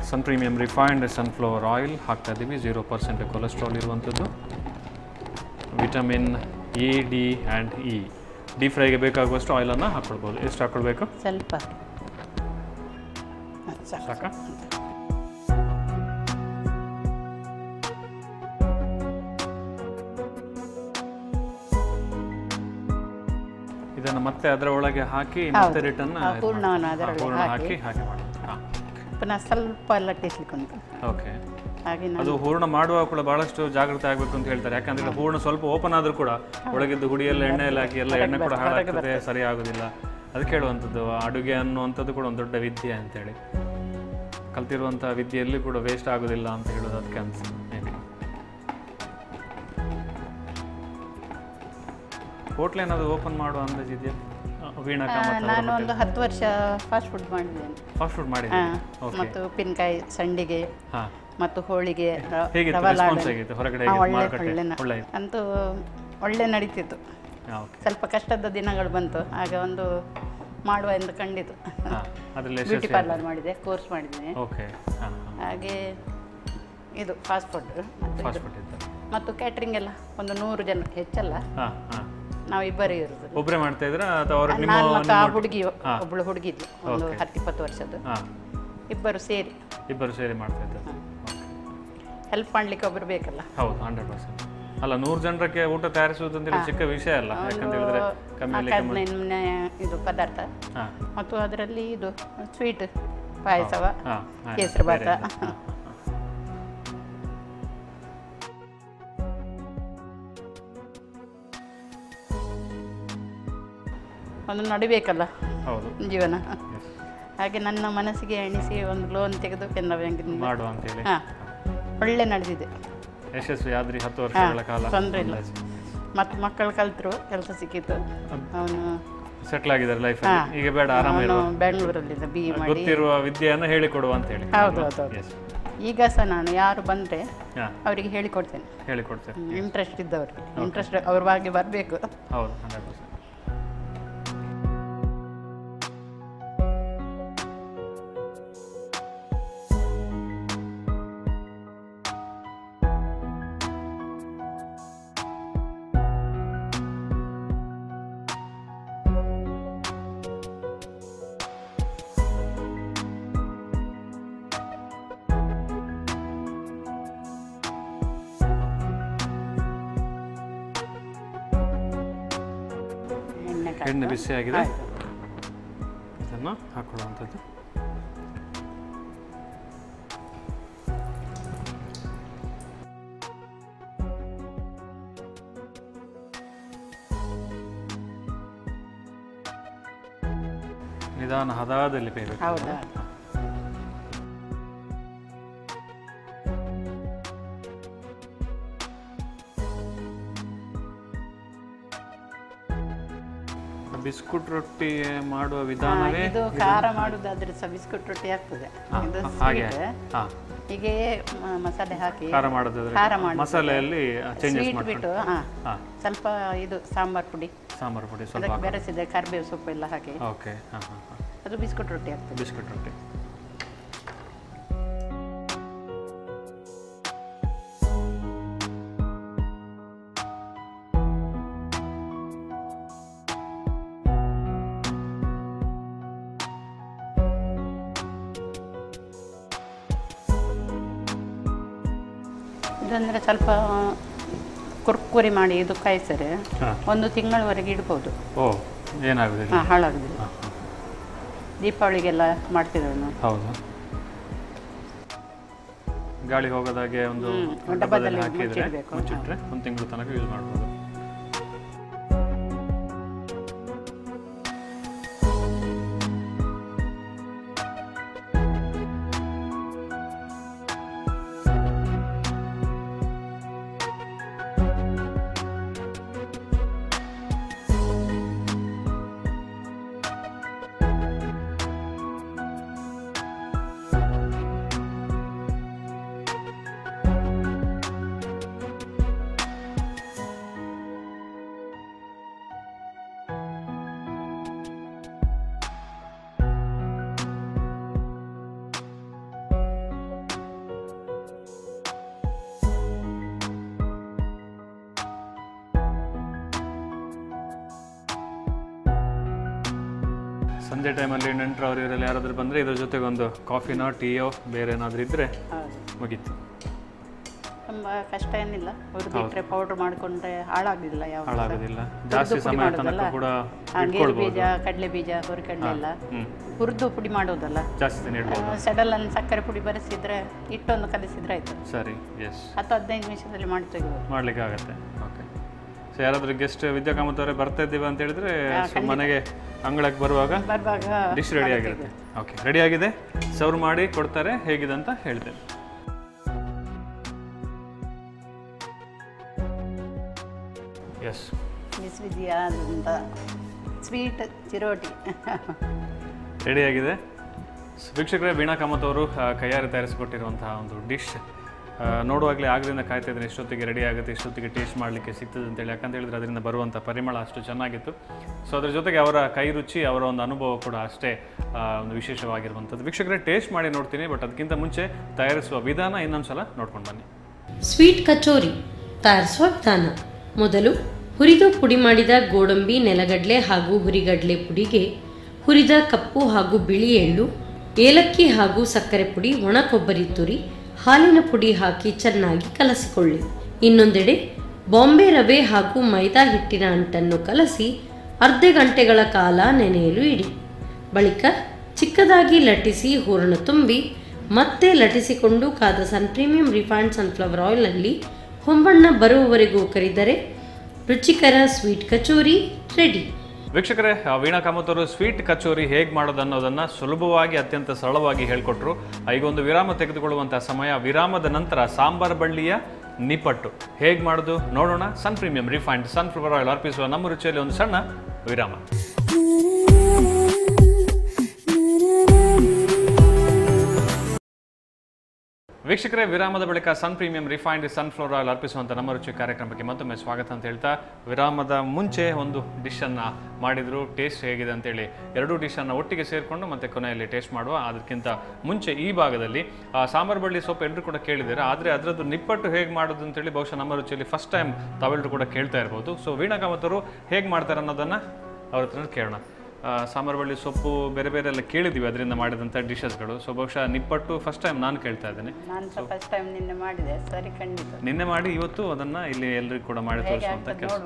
Sun premium refined sunflower oil ಹಾಕ್ತಾ ಇದ್ದೀವಿ. 0% ಕೊಲೆಸ್ಟ್ರಾಲ್ ಇರುವಂಥದ್ದು, vitamin A, D and E. Deep ಫ್ರೈಗೆ ಬೇಕಾಗುವಷ್ಟು ಆಯಿಲನ್ನು ಹಾಕ್ಕೊಳ್ಬೋದು. ಎಷ್ಟು ಹಾಕ್ಕೊಳ್ಬೇಕು? ಸ್ವಲ್ಪ ಸಾಕಾ? ಇದನ್ನು ಮತ್ತೆ ಅದರ ಒಳಗೆ ಹಾಕಿ ಮತ್ತೆ ರಿಟರ್ನ್ ಪೂರ್ಣ ಹಾಕಿ ಹಾಗೆ ಮಾಡಿ ಪುನಃ ಸ್ವಲ್ಪ ಲಟ್ಟಿಸ್ಲಿಕ್ಕೆ ಉಂಟು. ಓಕೆ, ಅದು ಹೂರ್ಣ ಮಾಡುವಾಗ ಕೂಡ ಬಹಳಷ್ಟು ಜಾಗೃತಿ ಆಗಬೇಕು ಅಂತ ಹೇಳ್ತಾರೆ. ಯಾಕಂದ್ರೆ ಹೂರ್ಣ ಸ್ವಲ್ಪ ಓಪನ್ ಆದ್ರೂ ಕೂಡ ಒಳಗಿದ್ದು ಹುಡಿಯೆಲ್ಲ ಎಣ್ಣೆಯಲ್ಲಿ ಹಾಕಿ ಎಲ್ಲ ಎಣ್ಣೆ ಕೂಡ ಹಾಳಾಗ್ತದೆ, ಸರಿ ಆಗೋದಿಲ್ಲ. ಅದಕ್ಕೆ ಹೇಳುವಂಥದ್ದು ಅಡುಗೆ ಅನ್ನುವಂಥದ್ದು ಕೂಡ ಒಂದು ದೊಡ್ಡ ವಿದ್ಯೆ ಅಂತೇಳಿ. ಕಲ್ತಿರುವಂಥ ವಿದ್ಯೆಯಲ್ಲಿ ಕೂಡ ವೇಸ್ಟ್ ಆಗೋದಿಲ್ಲ ಅಂತ ಹೇಳೋದು ಅದಕ್ಕೆ ಅನ್ಸುತ್ತೆ. ಹೋಟ್ಲ್ ಏನಾದರೂ ಓಪನ್ ಮಾಡುವ ಅಂದಾಜಿದೆಯಾ? ನಾನು ಒಂದು 10 ವರ್ಷ ಫಾಸ್ಟ್ ಫುಡ್ ಮಾಡಿದ್ದೇನೆ. ಫಾಸ್ಟ್ ಫುಡ್ ಮಾಡಿದ್ದೇನೆ. ಮತ್ತು ಉಪ್ಪಿನಕಾಯಿ, ಸಂಡಿಗೆ ಮತ್ತು ಹೋಳಿಗೆ, ಅಂತೂ ಒಳ್ಳೆ ನಡೀತಿತ್ತು. ಸ್ವಲ್ಪ ಕಷ್ಟದ ದಿನಗಳು ಬಂತು, ಆಗ ಒಂದು ಮಾಡುವ ಎಂದು ಕಂಡಿತು. ಬ್ಯೂಟಿ ಪಾರ್ಲರ್ ಮಾಡಿದೆ, ಕೋರ್ಸ್ ಮಾಡಿದ್ದೇನೆ. ಹಾಗೆ ಇದು ಫಾಸ್ಟ್ ಫುಡ್ ಮತ್ತು ಕ್ಯಾಟ್ರಿಂಗ್ ಎಲ್ಲ ಒಂದು 100 ಜನ, ಹೆಚ್ಚಲ್ಲ, ನಾವು ಇಬ್ಬರೇ ಇರೋದು. ಒಬ್ಬರೇ ಮಾಡ್ತಾ ಇದ್ರಾ ಅಥವಾ ನಾನು ಮತ್ತು ಆ ಹುಡುಗಿ, ಒಬ್ಬಳು ಹುಡುಗಿ ಇದ್ಲು, ಒಂದು 10-20 ವರ್ಷದ್ದು. ಇಬ್ಬರು ಸೇರಿ ಮಾಡ್ತಾ ಇದ್ದಾರೆ. ಹೆಲ್ಪ್ ಮಾಡ್ಲಿಕ್ಕೆ ಒಬ್ರು ಬೇಕಲ್ಲ. ಹೌದು, 100%. ಅಲ್ಲ, 100 ಜನರಿಗೆ ಊಟ ತಯಾರಿಸುವುದು ಅಂತ ಚಿಕ್ಕ ವಿಷಯ ಅಲ್ಲ. ಯಾಕಂತ ಹೇಳಿದ್ರೆ ಇದು ಪದಾರ್ಥ ಮತ್ತು ಅದರಲ್ಲಿ ಇದು ಸ್ವೀಟ್, ಪಾಯಸವ, ಕೇಸರಿ ಭಾತ. ಒಂದು ನಡಿಬೇಕಲ್ಲ ಜೀವನ. ಹಾಗೆ ನನ್ನ ಮನಸ್ಸಿಗೆ ಎಣಿಸಿ ಒಂದು ಲೋನ್ ತೆಗೆದು ಕೆನರಾ ಬ್ಯಾಂಕಿನಿಂದ ಮಾಡುವ ಅಂತ ಹೇಳಿ ಒಳ್ಳೆ ನಡೆದಿದೆ. ಯಶಸ್ವಿ ಆದ್ರಿ 10 ವರ್ಷಗಳ ಕಾಲ. ತೊಂದರೆ ಇಲ್ಲ. ಮತ್ತು ಮಕ್ಕಳು ಕಲ್ತರು, ಕೆಲಸ ಸಿಕ್ಕಿತ್ತು. ಅವನು ಸೆಟ್ಲ್ ಆಗಿದ್ದಾರೆ ಲೈಫ್ ಈಗ ಬೇಡ ಆರಾಮ ಬೆಂಗಳೂರಲ್ಲಿ BE ಮಾಡಿ ಗೊತ್ತಿರುವ ವಿದ್ಯೆಯನ್ನು ಹೇಳಿಕೊಡುವ ಅಂತ ಹೇಳಿ. ಹೌದು. ಈಗ ಸಹ ನಾನು ಯಾರು ಬಂದರೆ ಅವರಿಗೆ ಹೇಳಿಕೊಡ್ತೇನೆ. ಇಂಟ್ರೆಸ್ಟ್ ಇದ್ದವ್ರಿಗೆ ಇಂಟ್ರೆಸ್ಟ್ ಅವ್ರ ಬಗ್ಗೆ ಬರಬೇಕು. ಹೌದು 100%. ಎಣ್ಣೆ ಬಿಸಿ ಆಗಿದೆ, ಇದನ್ನು ಹಾಕೊಳ್ಳುವಂಥದ್ದು. ನಿಧಾನ ಹದದಲ್ಲಿ ಬೇಯಬೇಕು. ಬಿಸ್ಕುಟ್ ರೊಟ್ಟಿ ಮಾಡುವ ವಿಧಾನವೇ ಇದು. ಖಾರ ಮಾಡುದಾದ್ರೆ ಸಹ ಬಿಸ್ಕುಟ್ ರೊಟ್ಟಿ ಆಗ್ತದೆ. ಇದು ಹೀಗೆ ಮಸಾಲೆ ಹಾಕಿ ಖಾರ ಮಾಡೋದಾದ್ರೆ ಮಸಾಲೆಯಲ್ಲಿ ಚೇಂಜಸ್ ಬಿಟ್ಟು ಸ್ವಲ್ಪ ಇದು ಸಾಂಬಾರ್ ಪುಡಿ ಸ್ವಲ್ಪ ಬೆರೆಸಿದೆ ಕರಿಬೇವು ಸೊಪ್ಪು ಎಲ್ಲ ಹಾಕಿ ಅದು ಬಿಸ್ಕುಟ್ ರೊಟ್ಟಿ ಆಗ್ತದೆ. ಬಿಸ್ಕುಟ್ ರೊಟ್ಟಿ ಇದಂದರೆ ಸ್ವಲ್ಪ ಕುರ್ಕುರಿ ಮಾಡಿ ಇದು ಕಾಯಿಸಿದ್ರೆ 1 ತಿಂಗಳವರೆಗೆ ಇಡ್ಬೋದು. ಹಾಳಾಗುದಿಲ್ಲ. ದೀಪಾವಳಿಗೆಲ್ಲ ಮಾಡ್ತಿದ್ರು ನಾವು. ಹೌದು. ಗಾಳಿ ಹೋಗೋದಾಗೆ ಒಂದು ಡಬ್ಬದಲ್ಲಿ ಹಾಕಿದ್ರೆ ಮುಚ್ಚಿಟ್ರೆ 1 ತಿಂಗಳು ತನಕ ಯೂಸ್ ಮಾಡ್ಬೋದು. ಸಂಜೆ ಟೈಮಲ್ಲಿ ನೆಂಟರು ಅವರು ಇವರೆಲ್ಲ ಯಾರಾದರೂ ಬಂದರೆ ಇದ್ರ ಜೊತೆಗೆ ಒಂದು ಕಾಫಿನೋ ಟೀಯೋ ಬೇರೆ ಏನಾದರೂ ಇದ್ದರೆ ಮುಗೀತು. ತುಂಬ ಕಷ್ಟ ಏನಿಲ್ಲ. ಹುರಿದಿಟ್ಟರೆ ಪೌಡರ್ ಮಾಡಿಕೊಂಡ್ರೆ ಹಾಳಾಗೋದಿಲ್ಲ. ಹಾಳಾಗೋದಿಲ್ಲ. ಜಾಸ್ತಿ ಸಮಯ ತನಕ ಕೂಡ ಗೇರು ಬೀಜ, ಕಡಲೆ ಬೀಜ, ಹುರಿಕಡಲೆ ಎಲ್ಲ ಹುರಿದು ಪುಡಿ ಮಾಡೋದಲ್ಲ. ಜಾಸ್ತಿ ದಿನ ಇಡ್ಬೋದು. ಸಡಲನ್ನು ಸಕ್ಕರೆ ಪುಡಿ ಬೆರೆಸಿದ್ರೆ ಹಿಟ್ಟೊಂದು ಕಲಿಸಿದ್ರೆ ಆಯ್ತು. ಸರಿ. ಎಸ್. 10-15 ನಿಮಿಷದಲ್ಲಿ ಮಾಡಿ ತೆಗಿಬೋದು. ಮಾಡ್ಲಿಕ್ಕೆ ಆಗುತ್ತೆ. ಓಕೆ. ಸೊ ಯಾರಾದರೂ ಗೆಸ್ಟ್ ವಿದ್ಯಾ ಕಾಮತ್ ಅವರೇ ಬರ್ತಾ ಇದ್ದೀವಿ ಅಂತ ಹೇಳಿದ್ರೆ ಮನೆಗೆ ಅಂಗಳಕ್ಕೆ ಬರುವಾಗ ಡಿಶ್ ರೆಡಿ ಆಗಿರುತ್ತೆ. ಓಕೆ, ರೆಡಿ ಆಗಿದೆ. ಸರ್ವ್ ಮಾಡಿ ಕೊಡ್ತಾರೆ. ಹೇಗಿದೆ ಅಂತ ಹೇಳ್ತೇನೆ. ಎಸ್, ಬಿಸಿ ಬಿಸಿಯಾದಂಥ ಸ್ವೀಟ್ ಚಿರೋಟಿ ರೆಡಿ ಆಗಿದೆ. ವೀಕ್ಷಕರೇ, ವೀಣಾ ಕಾಮತ್ ಅವರು ಕೈಯಾರೆ ತಯಾರಿಸಿಕೊಟ್ಟಿರುವಂತಹ ಒಂದು ಡಿಶ್ ನೋಡುವಾಗಲೇ ಆಗದಿಂದ ಕಾಯ್ತಾ ಇದ್ದೀನಿ ಎಷ್ಟೊತ್ತಿಗೆ ರೆಡಿ ಆಗುತ್ತೆ, ಎಷ್ಟೊತ್ತಿಗೆ ಟೇಸ್ಟ್ ಮಾಡಲಿಕ್ಕೆ ಸಿಗ್ತದೆ ಅಂತೇಳಿ. ಯಾಕಂತ ಹೇಳಿದ್ರೆ ಅದರಿಂದ ಬರುವಂಥ ಪರಿಮಳ ಅಷ್ಟು ಚೆನ್ನಾಗಿತ್ತು. ಸೊ ಅದ್ರ ಜೊತೆಗೆ ಅವರ ಕೈ ರುಚಿ, ಅವರ ಒಂದು ಅನುಭವ ಕೂಡ ಅಷ್ಟೇ ಒಂದು ವಿಶೇಷವಾಗಿರುವಂಥದ್ದು. ವೀಕ್ಷಕರೇ, ಟೇಸ್ಟ್ ಮಾಡಿ ನೋಡ್ತೀನಿ, ಬಟ್ ಅದಕ್ಕಿಂತ ಮುಂಚೆ ತಯಾರಿಸುವ ವಿಧಾನ ಇನ್ನೊಂದು ಸಲ ನೋಡ್ಕೊಂಡು ಬನ್ನಿ. ಸ್ವೀಟ್ ಕಚೋರಿ ತಯಾರಿಸುವ ವಿಧಾನ. ಮೊದಲು ಹುರಿದು ಪುಡಿ ಮಾಡಿದ ಗೋಡಂಬಿ, ನೆಲಗಡಲೆ ಹಾಗೂ ಹುರಿಗಡಲೆ ಪುಡಿಗೆ ಹುರಿದ ಕಪ್ಪು ಹಾಗೂ ಬಿಳಿ ಎಳ್ಳು, ಏಲಕ್ಕಿ ಹಾಗೂ ಸಕ್ಕರೆ ಪುಡಿ, ಒಣ ಕೊಬ್ಬರಿ ತುರಿ, ಹಾಲಿನ ಪುಡಿ ಹಾಕಿ ಚೆನ್ನಾಗಿ ಕಲಸಿಕೊಳ್ಳಿ. ಇನ್ನೊಂದೆಡೆ ಬಾಂಬೆ ರವೆ ಹಾಗೂ ಮೈದಾ ಹಿಟ್ಟಿನ ಅಂಟನ್ನು ಕಲಸಿ ಅರ್ಧ ಗಂಟೆಗಳ ಕಾಲ ನೆನೆಯಲು ಇಡಿ. ಬಳಿಕ ಚಿಕ್ಕದಾಗಿ ಲಟ್ಟಿಸಿ ಹೂರಣ ತುಂಬಿ ಮತ್ತೆ ಲಟ್ಟಿಸಿಕೊಂಡು ಕಾದ ಸನ್ ಪ್ರೀಮಿಯಂ ರಿಫೈನ್ಡ್ ಸನ್ಫ್ಲವರ್ ಆಯಿಲ್ನಲ್ಲಿ ಹೊಂಬಣ್ಣ ಬರುವವರೆಗೂ ಕರಿದರೆ ರುಚಿಕರ ಸ್ವೀಟ್ ಕಚೋರಿ ರೆಡಿ. ವೀಕ್ಷಕರೇ, ವೀಣಾ ಕಾಮತ್ ಅವರು ಸ್ವೀಟ್ ಕಚೋರಿ ಹೇಗೆ ಮಾಡೋದು ಅನ್ನೋದನ್ನು ಸುಲಭವಾಗಿ, ಅತ್ಯಂತ ಸರಳವಾಗಿ ಹೇಳಿಕೊಟ್ರು. ಈಗ ಒಂದು ವಿರಾಮ ತೆಗೆದುಕೊಳ್ಳುವಂಥ ಸಮಯ. ವಿರಾಮದ ನಂತರ ಸಾಂಬಾರ್ ಬಳ್ಳಿಯ ನಿಪ್ಪಟ್ಟು ಹೇಗೆ ಮಾಡೋದು ನೋಡೋಣ. ಸನ್ ಪ್ರೀಮಿಯಂ ರಿಫೈನ್ಡ್ ಸನ್ಫ್ಲವರ್ ಆಯಿಲ್ ಅರ್ಪಿಸುವ ನಮ್ಮ ರುಚಿಯಲ್ಲಿ ಒಂದು ಸಣ್ಣ ವಿರಾಮ. ವೀಕ್ಷಕರೇ, ವಿರಾಮದ ಬಳಿಕ ಸನ್ ಪ್ರೀಮಿಯಂ ರಿಫೈನ್ಡ್ ಸನ್ಫ್ಲವರ್ ಆಯಿಲ್ ಅರ್ಪಿಸುವಂಥ ನಮ್ಮ ರುಚಿ ಕಾರ್ಯಕ್ರಮಕ್ಕೆ ಮತ್ತೊಮ್ಮೆ ಸ್ವಾಗತ ಅಂತ ಹೇಳ್ತಾ, ವಿರಾಮದ ಮುಂಚೆ ಒಂದು ಡಿಶನ್ನು ಮಾಡಿದ್ರು. ಟೇಸ್ಟ್ ಹೇಗಿದೆ ಅಂತೇಳಿ ಎರಡೂ ಡಿಶನ್ನು ಒಟ್ಟಿಗೆ ಸೇರಿಕೊಂಡು ಮತ್ತೆ ಕೊನೆಯಲ್ಲಿ ಟೇಸ್ಟ್ ಮಾಡುವ. ಅದಕ್ಕಿಂತ ಮುಂಚೆ ಈ ಭಾಗದಲ್ಲಿ ಸಾಂಬಾರು ಬಳ್ಳಿ ಸೊಪ್ಪು ಎಲ್ಲರೂ ಕೂಡ ಕೇಳಿದ್ದಾರೆ, ಆದರೆ ಅದರದ್ದು ನಿಪ್ಪಟ್ಟು ಹೇಗೆ ಮಾಡೋದು ಅಂತೇಳಿ ಬಹುಶಃ ನಮ್ಮ ರುಚಿಯಲ್ಲಿ ಫಸ್ಟ್ ಟೈಮ್ ತಾವೆಲ್ಲರೂ ಕೂಡ ಕೇಳ್ತಾ ಇರ್ಬೋದು. ಸೊ ವೀಣಾ ಕಾಮತ್ ಅವರು ಹೇಗೆ ಮಾಡ್ತಾರೆ ಅನ್ನೋದನ್ನು ಅವ್ರ ಹತ್ರ ಕೇಳೋಣ. ಸಾಂಬಾರು ಬಳ್ಳಿ ಸೊಪ್ಪು ಬೇರೆ ಬೇರೆ ಎಲ್ಲ ಕೇಳಿದ್ದೀವಿ ಅದರಿಂದ ಮಾಡಿದಂಥ ಡಿಶಸ್ಗಳು. ಸೊ ಬಹುಶಃ ನಿಪ್ಪಟ್ಟು ಫಸ್ಟ್ ಟೈಮ್ ನಾನು ಕೇಳ್ತಾ ಇದ್ದೇನೆ. ಫಸ್ಟ್ ಟೈಮ್ ನಿನ್ನೆ ಮಾಡಿದೆ. ಸರಿ, ಖಂಡಿತ ನಿನ್ನೆ ಮಾಡಿ ಇವತ್ತು ಅದನ್ನು ಇಲ್ಲಿ ಎಲ್ಲರಿಗೂ ಕೂಡ ಮಾಡಿ ತೋರಿಸುವಂಥ ಕೆಲಸ.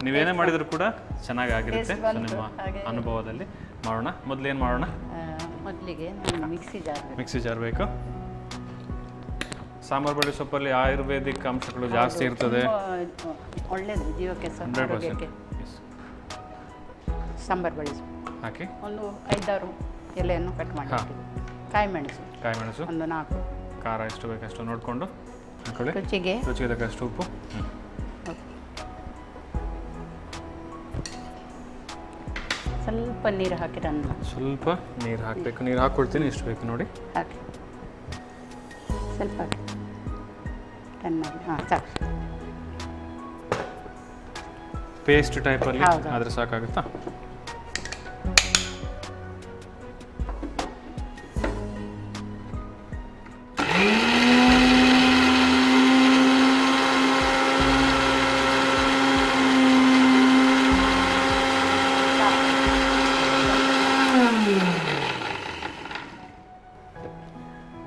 ನೀವೇನೇ ಮಾಡಿದ್ರು ಕೂಡ ಚೆನ್ನಾಗಿರುತ್ತೆ. ಸೊ ನಿಮ್ಮ ಅನುಭವದಲ್ಲಿ ಮಾಡೋಣ. ಮೊದಲೇನು ಮಾಡೋಣ? ಮೊದಲಿಗೆ ಮಿಕ್ಸಿ ಜಾರ್ ಬೇಕು. ಸಾಂಬಾರು ಬಳ್ಳಿ ಸೊಪ್ಪಲ್ಲಿ ಆಯುರ್ವೇದಿಕ್ ಅಂಶಗಳು ಜಾಸ್ತಿ ಇರ್ತದೆ. ಒಳ್ಳೆಯದು ಜೀವಕ್ಕೆ. 100% ಸಾಂಬಾರು ಬಳ್ಳಿ ಹಾಕಿ ಒಂದು 5-6 ಎಲೆಯನ್ನು ಕಟ್ ಮಾಡಿ. ಕಾಯಿ ಮೆಣಸು ಒಂದು 4. ಖಾರ ಎಷ್ಟು ಬೇಕಷ್ಟು ನೋಡಿಕೊಂಡು ಹಾಕೊಳ್ಳಿ. ರುಚಿಗೆ ತಕ್ಕಷ್ಟು ಉಪ್ಪು. ಸ್ವಲ್ಪ ನೀರು ಹಾಕಿ ಸ್ವಲ್ಪ ನೀರು ಹಾಕಬೇಕು. ನೀರು ಹಾಕ್ಕೊಳ್ತೀನಿ, ಎಷ್ಟು ಬೇಕು ನೋಡಿ. ಹಾಕಿ ಸ್ವಲ್ಪ ಸಾಕು. ಪೇಸ್ಟ್ ಟೈಪಲ್ಲಿ ಆದರೆ ಸಾಕಾಗುತ್ತಾ?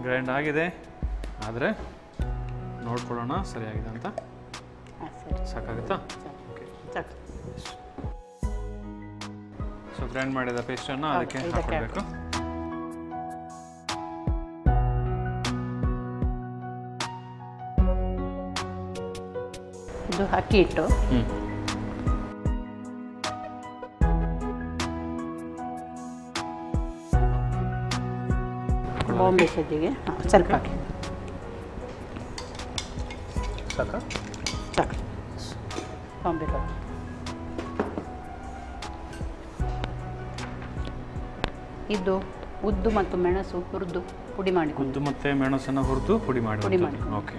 ಗ್ರೈಂಡ್ ಆಗಿದೆ, ಆದರೆ ನೋಡ್ಕೊಳ್ಳೋಣ ಸರಿಯಾಗಿದೆ ಅಂತ. ಸಾಕಾಗುತ್ತಾ? ಸೊ ಗ್ರೈಂಡ್ ಮಾಡಿದ ಪೇಸ್ಟನ್ನು ಅದಕ್ಕೆ ಹಾಕಬೇಕು. ಇದು ಅಕ್ಕಿ ಹಿಟ್ಟು. ಬಾಂಬೆ ಸಜ್ಜಿಗೆ ಸ್ವಲ್ಪ ಹಾಕಿ. ಸಾಕು. ಬಾಂಬೆ ರವೆ. ಇದು ಉದ್ದು ಮತ್ತು ಮೆಣಸು ಹುರಿದು ಪುಡಿ ಮಾಡಿ. ಉದ್ದು ಮತ್ತು ಮೆಣಸನ್ನು ಹುರಿದು ಪುಡಿ ಮಾಡಿ. ಓಕೆ.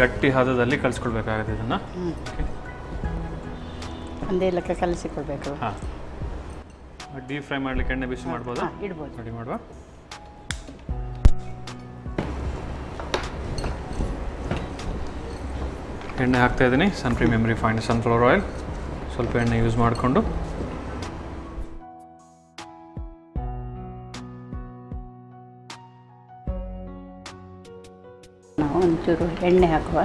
ಗಟ್ಟಿ ಹದದಲ್ಲಿ ಕಲಿಸ್ಕೊಳ್ಬೇಕಾಗುತ್ತೆ ಇದನ್ನು. ಒಂದೇ ಲೆಕ್ಕ ಕಲಿಸಿಕೊಳ್ಬೇಕು. ಹಾಂ. ಡೀಪ್ ಫ್ರೈ ಮಾಡಲಿಕ್ಕೆ ಎಣ್ಣೆ ಬಿಸಿ ಮಾಡ್ಬೋದಾ? ಇಡ್ಬೋದು. ರೆಡಿ ಮಾಡುವ. ಎಣ್ಣೆ ಹಾಕ್ತಾ ಇದ್ದೀನಿ. ಸನ್ ಪ್ರೀಮಿಯಂ ರಿಫೈನ್ಡ್ ಸನ್ಫ್ಲವರ್ ಆಯಿಲ್. ಸ್ವಲ್ಪ ಎಣ್ಣೆ ಯೂಸ್ ಮಾಡಿಕೊಂಡು ನಾವು ಒಂಚೂರು ಎಣ್ಣೆ ಹಾಕುವ.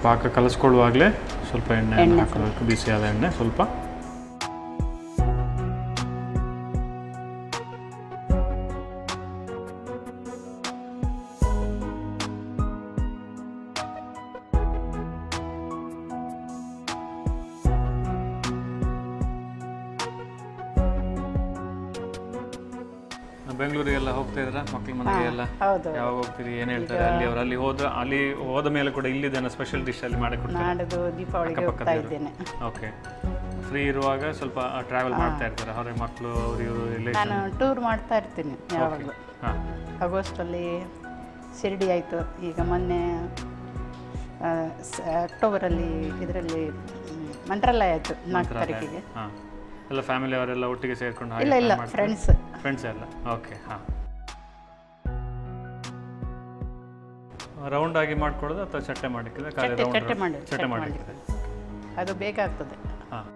ಪಾಕ ಕಲಿಸ್ಕೊಳ್ಳುವಾಗಲೇ ಸ್ವಲ್ಪ ಎಣ್ಣೆ ಹಾಕಬೇಕು. ಬಿಸಿಯಾದ ಎಣ್ಣೆ ಸ್ವಲ್ಪ. ಬೆಂಗಳೂರಿಗೆಲ್ಲ ಹೋಗ್ತಾ ಇದ್ರ ಮಕ್ಕಳ ಮನೆಗೆ ಎಲ್ಲ? ಯಾವಾಗ ಹೋಗ್ತೀರಿ? ಏನು ಹೇಳ್ತಾರೆ ಅಲ್ಲಿ ಅವರು? ಅಲ್ಲಿ ಹೋದ ಮೇಲೆ ಕೂಡ ಇಲ್ಲಿದ್ದೇನೆ ಸ್ಪೆಷಲ್ ಡಿಶ್ ಅಲ್ಲಿ ಮಾಡಿಕೊಡ್ತಾರೆ. ಓಕೆ. ಫ್ರೀ ಇರುವಾಗ ಸ್ವಲ್ಪ ಟ್ರಾವೆಲ್ ಮಾಡ್ತಾ ಇರ್ತಾರೆ ಹೊರಗೆ ಮಕ್ಕಳು ಅವರು ಇವರು? ನಾನು ಟೂರ್ ಮಾಡ್ತಾ ಇರ್ತೀನಿ ಯಾವಾಗಲೂ. ಆಗಸ್ಟಲ್ಲಿ ಶಿರ್ಡಿ ಆಯಿತು. ಈಗ ಮೊನ್ನೆ ಅಕ್ಟೋಬರಲ್ಲಿ ಇದರಲ್ಲಿ ಮಂತ್ರಾಲಯ ಆಯಿತು 4 ತಾರೀಕಿಗೆ. ಎಲ್ಲ ಫ್ಯಾಮಿಲಿ ಅವರೆಲ್ಲ ಒಟ್ಟಿಗೆ ಸೇರ್ಕೊಂಡು? ಇಲ್ಲ, ಫ್ರೆಂಡ್ಸ್ ಎಲ್ಲ. ಓಕೆ. ಹಾಂ. ರೌಂಡ್ ಆಗಿ ಮಾಡ್ಕೊಳ್ಳೋದು ಅಥವಾ ಚಟ್ಟೆ ಮಾಡಿಕ್ಕಿದ್ರೆ? ಚಟ್ಟೆ ಮಾಡಿಕ್ಕಿದ್ರೆ ಅದು ಬೇಕಾಗ್ತದೆ. ಹಾಂ.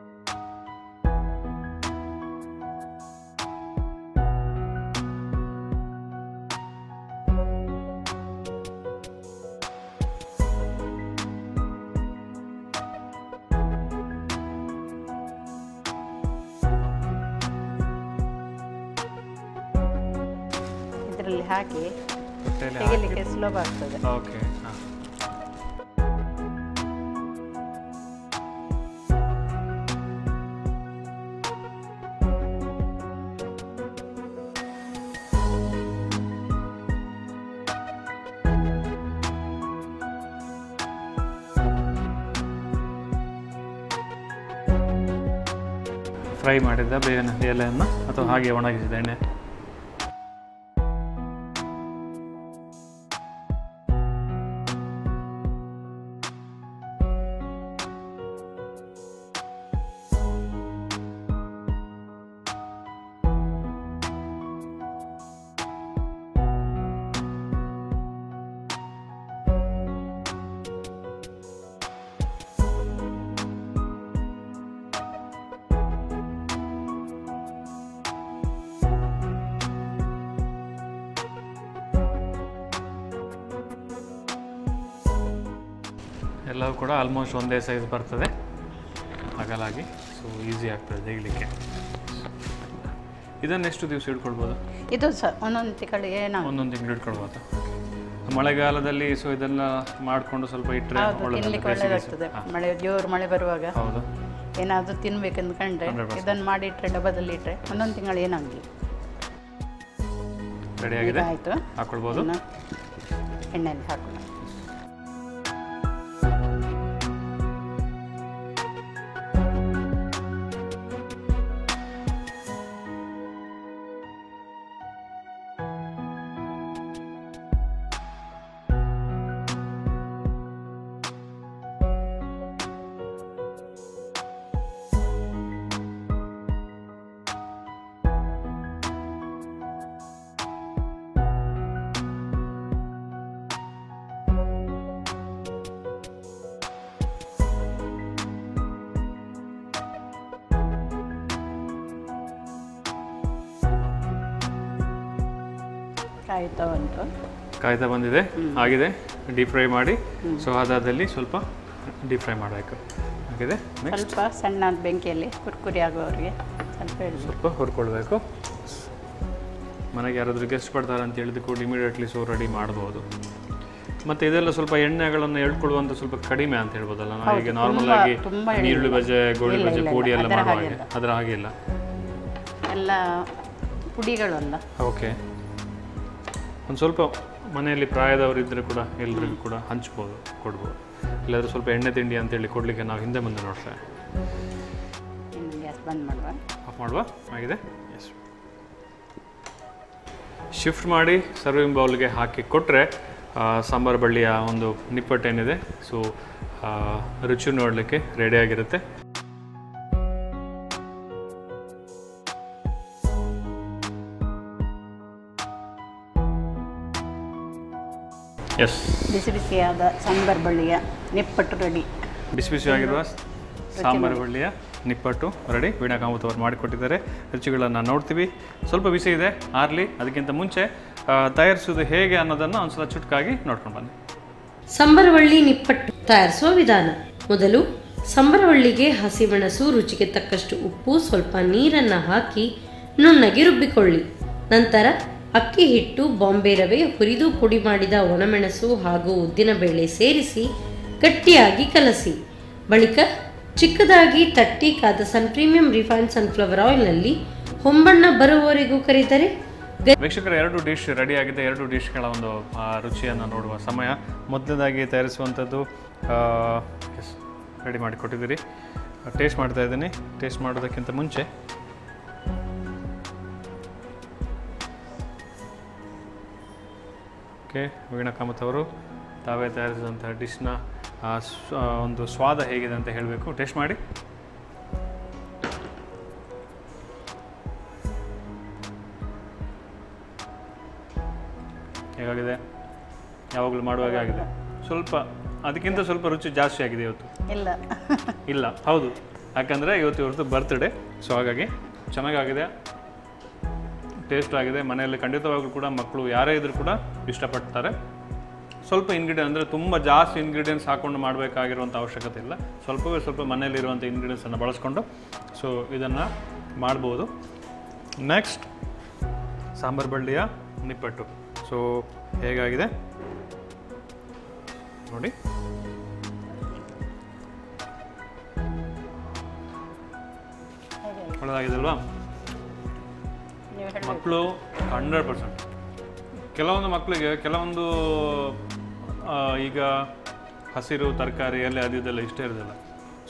ಇದರಲ್ಲಿ ಹಾಕಿ ತೆಗಿಲಿಕ್ಕೆ ಸುಲಭ ಆಗ್ತದೆ. ಓಕೆ. ಫ್ರೈ ಮಾಡಿದ್ದ ಬೇವಿನ ಎಲೆಯನ್ನು ಅಥವಾ ಹಾಗೆ ಒಣಗಿಸಿದ ಎಣ್ಣೆ? ಎಲ್ಲವೂ ಕೂಡ ಆಲ್ಮೋಸ್ಟ್ ಒಂದೇ ಸೈಜ್ ಬರ್ತದೆ ಹಾಗಾಗಿ ಸೊ ಈಸಿ ಆಗ್ತದೆ ತೆಗಿಲಿಕ್ಕೆ. ಇದನ್ನು ಎಷ್ಟು ದಿವಸ ಇಟ್ಕೊಳ್ಬೋದು? ಇದು ಸಹ ಒಂದೊಂದು ತಿಂಗಳಿಗೆ ಒಂದೊಂದು ತಿಂಗಳು ಇಟ್ಕೊಳ್ಬೋದು. ಮಳೆಗಾಲದಲ್ಲಿ ಸೊ ಇದೆಲ್ಲ ಮಾಡಿಕೊಂಡು ಸ್ವಲ್ಪ ಇಟ್ಟರೆ ಒಳ್ಳೆದಾಗ್ತದೆ. ಮಳೆ ಜೋರು ಮಳೆ ಬರುವಾಗ ಹೌದು ಏನಾದರೂ ತಿನ್ಬೇಕಂತ ಕಂಡ್ರೆ ಇದನ್ನು ಮಾಡಿ ಇಟ್ಟರೆ ಡಬ್ಬದಲ್ಲಿ ಇಟ್ಟರೆ ಒಂದೊಂದು ತಿಂಗಳು ಏನಾಗಲಿ. ರೆಡಿ ಆಗಿದೆ, ಆಯಿತು. ಹಾಕೊಳ್ಬೋದು. ಎಣ್ಣೆಯಲ್ಲಿ ಹಾಕೋಣ. ಕಾಯ್ತಾ ಬಂದಿದೆ, ಆಗಿದೆ. ಡೀಪ್ ಫ್ರೈ ಮಾಡಿ ಸೊ ಅದಾದಲ್ಲಿ ಸ್ವಲ್ಪ ಡೀಪ್ ಫ್ರೈ ಮಾಡಬೇಕು ಆಗಿದೆ. ಸ್ವಲ್ಪ ಸಣ್ಣ ಬೆಂಕಿಯಲ್ಲಿ ಕುರ್ಕುರಿ ಆಗುವವರೆಗೆ ಸ್ವಲ್ಪ ಹುರ್ಕೊಳ್ಬೇಕು. ಮನೆಗೆ ಯಾರಾದರೂ ಗೆಸ್ಟ್ ಬರ್ತಾರೆ ಅಂತ ಹೇಳಿದ ಕೂಡ ಇಮಿಡಿಯೇಟ್ಲಿ ಸೊ ರೆಡಿ ಮಾಡ್ಬೋದು. ಮತ್ತು ಇದೆಲ್ಲ ಸ್ವಲ್ಪ ಎಣ್ಣೆಗಳನ್ನು ಎಳ್ಕೊಳ್ಳುವಂಥ ಸ್ವಲ್ಪ ಕಡಿಮೆ ಅಂತ ಹೇಳ್ಬೋದಲ್ಲ. ನಾವು ಈಗ ನಾರ್ಮಲ್ ಆಗಿ ಈರುಳ್ಳಿ ಬಜೆ, ಗೋಳಿ ಬಜೆ, ಪುಡಿ ಎಲ್ಲ ಮಾಡುವಾಗ ಅದರ ಹಾಗಿಲ್ಲ, ಎಲ್ಲ ಪುಡಿಗಳಲ್ಲ. ಓಕೆ. ಒಂದು ಸ್ವಲ್ಪ ಮನೆಯಲ್ಲಿ ಪ್ರಾಯದವರು ಇದ್ದರೆ ಕೂಡ ಎಲ್ಲರಿಗೂ ಕೂಡ ಹಂಚ್ಬೋದು, ಕೊಡ್ಬೋದು. ಇಲ್ಲಾಂದರೆ ಸ್ವಲ್ಪ ಎಣ್ಣೆ ತಿಂಡಿ ಅಂತೇಳಿ ಕೊಡಲಿಕ್ಕೆ ನಾವು ಹಿಂದೆ ಮುಂದೆ ನೋಡ್ತೇವೆ. ಗ್ಯಾಸ್ ಬಂದ್ ಮಾಡುವ, ಆಫ್ ಮಾಡುವ. ಆಗಿದೆ. ಎಸ್, ಶಿಫ್ಟ್ ಮಾಡಿ ಸರ್ವಿಂಗ್ ಬೌಲ್ಗೆ ಹಾಕಿ ಕೊಟ್ಟರೆ ಸಾಂಬಾರು ಬಳ್ಳಿಯ ಒಂದು ನಿಪ್ಪಟ್ಟೇನಿದೆ ಸೊ ರುಚಿ ನೋಡಲಿಕ್ಕೆ ರೆಡಿಯಾಗಿರುತ್ತೆ. ಎಸ್, ಬಿಸಿ ಬಿಸಿಯಾದ ಸಾಂಬಾರು ಬಳ್ಳಿಯ ನಿಪ್ಪಟ್ಟು ರೆಡಿ. ಬಿಸಿ ಬಿಸಿಯಾಗಿರುವ ಸಾಂಬಾರು ಬಳ್ಳಿಯ ನಿಪ್ಪಟ್ಟು ರೆಡಿ. ವೀಣಾ ಕಾಮತ್ ಅವರು ಮಾಡಿಕೊಟ್ಟಿದ್ದಾರೆ. ರುಚಿಗಳನ್ನು ನೋಡ್ತೀವಿ. ಸ್ವಲ್ಪ ಬಿಸಿ ಇದೆ, ಆರಲಿ. ಅದಕ್ಕಿಂತ ಮುಂಚೆ ತಯಾರಿಸೋದು ಹೇಗೆ ಅನ್ನೋದನ್ನು ಒಂದ್ಸಲ ಚುಟ್ಕಾಗಿ ನೋಡ್ಕೊಂಡು ಬನ್ನಿ. ಸಂಬರವಳ್ಳಿ ನಿಪ್ಪಟ್ಟು ತಯಾರಿಸುವ ವಿಧಾನ. ಮೊದಲು ಸಂಬರವಳ್ಳಿಗೆ ಹಸಿಮೆಣಸು, ರುಚಿಗೆ ತಕ್ಕಷ್ಟು ಉಪ್ಪು, ಸ್ವಲ್ಪ ನೀರನ್ನು ಹಾಕಿ ನುಣ್ಣಗೆ ರುಬ್ಬಿಕೊಳ್ಳಿ. ನಂತರ ಅಕ್ಕಿ ಹಿಟ್ಟು, ಬಾಂಬೆ ರವೆ, ಹುರಿದು ಪುಡಿ ಮಾಡಿದ ಒಣಮೆಣಸು ಹಾಗೂ ಉದ್ದಿನಬೇಳೆ ಸೇರಿಸಿ ಗಟ್ಟಿಯಾಗಿ ಕಲಸಿ. ಬಳಿಕ ಚಿಕ್ಕದಾಗಿ ತಟ್ಟಿ ಕಾದ ಸನ್ ಪ್ರೀಮಿಯಂ ರಿಫೈನ್ಡ್ ಸನ್ಫ್ಲವರ್ ಆಯಿಲ್ನಲ್ಲಿ ಹೊಂಬಣ್ಣ ಬರುವವರೆಗೂ ಕರಿದರೆ. ವೀಕ್ಷಕರ, 2 ಡಿಶ್ ರೆಡಿ ಆಗಿದೆ. 2 ಡಿಶ್ಗಳ ಒಂದು ರುಚಿಯನ್ನು ನೋಡುವ ಸಮಯ. ಮೊದಲನೇದಾಗಿ ತಯಾರಿಸುವಂಥದ್ದು ರೆಡಿ ಮಾಡಿ ಕೊಟ್ಟಿದ್ದೀರಿ. ಟೇಸ್ಟ್ ಮಾಡ್ತಾ ಇದ್ದೀನಿ. ಟೇಸ್ಟ್ ಮಾಡೋದಕ್ಕಿಂತ ಮುಂಚೆ ಓಕೆ, ವೀಣಾ ಕಾಮತ್ ಅವರು ತಾವೇ ತಯಾರಿಸಿದಂಥ ಡಿಶ್ನ ಒಂದು ಸ್ವಾದ ಹೇಗಿದೆ ಅಂತ ಹೇಳಬೇಕು. ಟೇಸ್ಟ್ ಮಾಡಿ. ಹೇಗಾಗಿದೆ? ಯಾವಾಗಲೂ ಮಾಡುವಾಗ ಆಗಿದೆ. ಸ್ವಲ್ಪ ಅದಕ್ಕಿಂತ ಸ್ವಲ್ಪ ರುಚಿ ಜಾಸ್ತಿ ಆಗಿದೆ ಇವತ್ತು. ಇಲ್ಲ, ಹೌದು, ಯಾಕಂದರೆ ಇವತ್ತು ಬರ್ತ್ಡೇ. ಸೊ ಹಾಗಾಗಿ ಚೆನ್ನಾಗಾಗಿದೆ, ಟೇಸ್ಟ್ ಆಗಿದೆ. ಮನೆಯಲ್ಲಿ ಖಂಡಿತವಾಗ್ಲೂ ಕೂಡ ಮಕ್ಕಳು ಯಾರೇ ಇದ್ರೂ ಕೂಡ ಇಷ್ಟಪಡ್ತಾರೆ. ಸ್ವಲ್ಪ ಇಂಗ್ರೀಡಿಯೆಂಟ್ ಅಂದರೆ ತುಂಬ ಜಾಸ್ತಿ ಇಂಗ್ರೀಡಿಯೆಂಟ್ಸ್ ಹಾಕ್ಕೊಂಡು ಮಾಡಬೇಕಾಗಿರುವಂಥ ಅವಶ್ಯಕತೆ ಇಲ್ಲ. ಸ್ವಲ್ಪ ಮನೆಯಲ್ಲಿರುವಂಥ ಇಂಗ್ರೀಡಿಯೆಂಟ್ಸನ್ನು ಬಳಸ್ಕೊಂಡು ಸೊ ಇದನ್ನು ಮಾಡ್ಬೋದು. ನೆಕ್ಸ್ಟ್ ಸಾಂಬಾರು ಬಳ್ಳಿಯ ನಿಪ್ಪಟ್ಟು. ಸೊ ಹೇಗಾಗಿದೆ ನೋಡಿ. ಒಳ್ಳೆದಾಗಿದೆ ಅಲ್ವಾ? ಮಕ್ಕಳು 100%. ಕೆಲವೊಂದು ಮಕ್ಕಳಿಗೆ ಕೆಲವೊಂದು ಈಗ ಹಸಿರು ತರಕಾರಿ ಎಲೆ ಅದೆಲ್ಲ ಇಷ್ಟ ಇರೋದಿಲ್ಲ.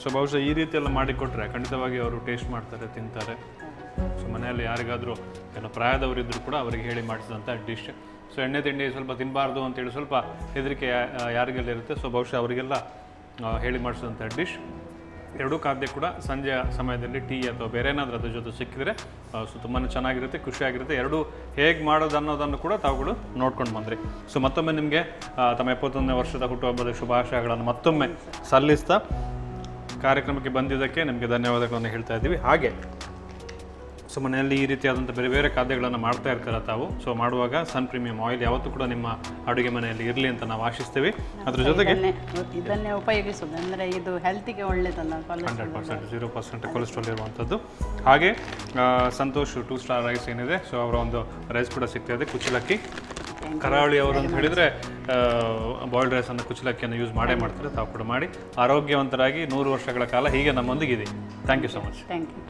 ಸೊ ಬಹುಶಃ ಈ ರೀತಿ ಎಲ್ಲ ಮಾಡಿಕೊಟ್ರೆ ಖಂಡಿತವಾಗಿ ಅವರು ಟೇಸ್ಟ್ ಮಾಡ್ತಾರೆ, ತಿಂತಾರೆ. ಸೊ ಮನೆಯಲ್ಲಿ ಯಾರಿಗಾದರೂ ಕೆಲವು ಪ್ರಾಯದವರಿದ್ದರೂ ಕೂಡ ಅವರಿಗೆ ಹೇಳಿ ಮಾಡಿಸಿದಂಥ ಡಿಶ್. ಸೊ ಎಣ್ಣೆ ತಿಂಡಿ ಸ್ವಲ್ಪ ತಿನ್ನಬಾರ್ದು ಅಂತೇಳಿ ಸ್ವಲ್ಪ ಹೆದರಿಕೆ ಯಾರಿಗೆಲ್ಲ ಇರುತ್ತೆ. ಸೊ ಬಹುಶಃ ಅವರಿಗೆಲ್ಲ ಹೇಳಿ ಮಾಡಿಸಿದಂಥ ಡಿಶ್. ಎರಡೂ ಖಾದ್ಯ ಕೂಡ ಸಂಜೆಯ ಸಮಯದಲ್ಲಿ ಟೀ ಅಥವಾ ಬೇರೆ ಏನಾದರೂ ಅದ್ರ ಜೊತೆ ಸಿಕ್ಕಿದ್ರೆ ಸೊ ತುಂಬಾ ಚೆನ್ನಾಗಿರುತ್ತೆ, ಖುಷಿಯಾಗಿರುತ್ತೆ. ಎರಡೂ ಹೇಗೆ ಮಾಡೋದು ಅನ್ನೋದನ್ನು ಕೂಡ ತಾವುಗಳು ನೋಡ್ಕೊಂಡು ಬಂದ್ರಿ. ಸೊ ಮತ್ತೊಮ್ಮೆ ನಿಮಗೆ ತಮ್ಮ 71ನೇ ವರ್ಷದ ಹುಟ್ಟುಹಬ್ಬದ ಶುಭಾಶಯಗಳನ್ನು ಮತ್ತೊಮ್ಮೆ ಸಲ್ಲಿಸ್ತಾ ಕಾರ್ಯಕ್ರಮಕ್ಕೆ ಬಂದಿದ್ದಕ್ಕೆ ನಿಮಗೆ ಧನ್ಯವಾದಗಳನ್ನು ಹೇಳ್ತಾ ಇದ್ದೀವಿ. ಹಾಗೆ ಸೊ ಮನೆಯಲ್ಲಿ ಈ ರೀತಿಯಾದಂಥ ಬೇರೆ ಬೇರೆ ಖಾದ್ಯಗಳನ್ನು ಮಾಡ್ತಾ ಇರ್ತಾರೆ ತಾವು. ಸೊ ಮಾಡುವಾಗ ಸನ್ ಪ್ರೀಮಿಯಂ ಆಯಿಲ್ ಯಾವತ್ತೂ ಕೂಡ ನಿಮ್ಮ ಅಡುಗೆ ಮನೆಯಲ್ಲಿ ಇರಲಿ ಅಂತ ನಾವು ಆಶಿಸ್ತೀವಿ. ಅದ್ರ ಜೊತೆಗೆ ಇದನ್ನೇ ಉಪಯೋಗಿಸೋದು, ಅಂದರೆ ಇದು ಹೆಲ್ತಿಗೆ ಒಳ್ಳೆಯದಲ್ಲ, 100% 0% ಕೊಲೆಸ್ಟ್ರಾಲ್ ಇರುವಂಥದ್ದು. ಹಾಗೆ ಸಂತೋಷ್ 2 ಸ್ಟಾರ್ ರೈಸ್ ಏನಿದೆ, ಸೊ ಅವರ ಒಂದು ರೈಸ್ ಕೂಡ ಸಿಗ್ತಾ ಇದೆ, ಕುಚ್ಚಲಕ್ಕಿ. ಕರಾವಳಿ ಅವರು ಅಂತ ಹೇಳಿದರೆ ಬಾಯ್ಲ್ಡ್ ರೈಸನ್ನು ಕುಚ್ಚಲಕ್ಕಿಯನ್ನು ಯೂಸ್ ಮಾಡ್ತಾರೆ. ತಾವು ಕೂಡ ಮಾಡಿ ಆರೋಗ್ಯವಂತರಾಗಿ 100 ವರ್ಷಗಳ ಕಾಲ ಹೀಗೆ ನಮ್ಮೊಂದಿಗೆ ಇದೆ. Thank you so much. Thank you.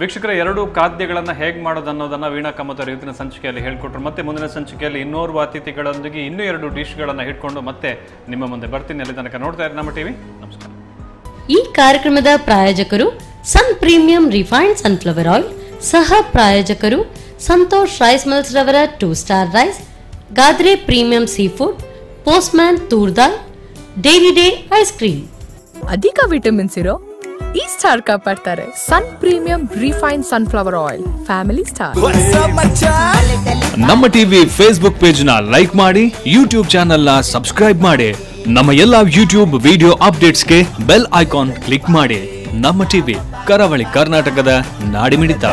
ವೀಕ್ಷಕರ, ಎರಡೂ ಖಾದ್ಯಗಳನ್ನು ಹೇಗೆ ಮಾಡೋದು ಅನ್ನೋದನ್ನು ವೀಣಾ ಕಾಮತ್ ಅವರು ಇವತ್ತಿನ ಸಂಚಿಕೆಯಲ್ಲಿ ಹೇಳ್ಕೊಟ್ರು. ಮತ್ತೆ ಮುಂದಿನ ಸಂಚಿಕೆಯಲ್ಲಿ ಇನ್ನೋರ್ವ ಅತಿಥಿಗಳೊಂದಿಗೆ ಇನ್ನೂ 2 ಡಿಶ್ಗಳನ್ನು ಇಟ್ಕೊಂಡು ಮತ್ತೆ ನಿಮ್ಮ ಮುಂದೆ ಬರ್ತೀನಿ. ಅಲ್ಲಿ ತನಕ ನೋಡ್ತಾ ಇರಿ ನಮ್ಮ ಟಿವಿ. ನಮಸ್ಕಾರ. ಈ ಕಾರ್ಯಕ್ರಮದ ಪ್ರಾಯೋಜಕರು sun premium refined sunflower oil, ಸಹ ಪ್ರಾಯೋಜಕರು ಸಂತೋಷ್ ರೈಸ್ ಮಿಲ್ಸ್ ರವರ 2 star rice, Gadre premium sea food, postman toor dal, dairy day ice cream. ಅಧಿಕ ವಿಟಮಿನ್ಸ್ ಇರೋ ಈ ಸ್ಟಾರ್ ಕಾಪಾಡ್ತಾರೆ sun premium refine sunflower oil, family star. ನಮ್ಮ ಟಿವಿ ಫೇಸ್ಬುಕ್ ಪೇಜ್ ನ ಲೈಕ್ ಮಾಡಿ, ಯೂಟ್ಯೂಬ್ ಚಾನೆಲ್ ನ ಸಬ್ಸ್ಕ್ರೈಬ್ ಮಾಡಿ. ನಮ್ಮ ಎಲ್ಲಾ ಯೂಟ್ಯೂಬ್ ವಿಡಿಯೋ ಅಪ್ಡೇಟ್ಸ್ಗೆ ಬೆಲ್ ಐಕಾನ್ ಕ್ಲಿಕ್ ಮಾಡಿ. ನಮ್ಮ ಟಿವಿ, ಕರಾವಳಿ ಕರ್ನಾಟಕದ ನಾಡಿಮಿಡಿತ.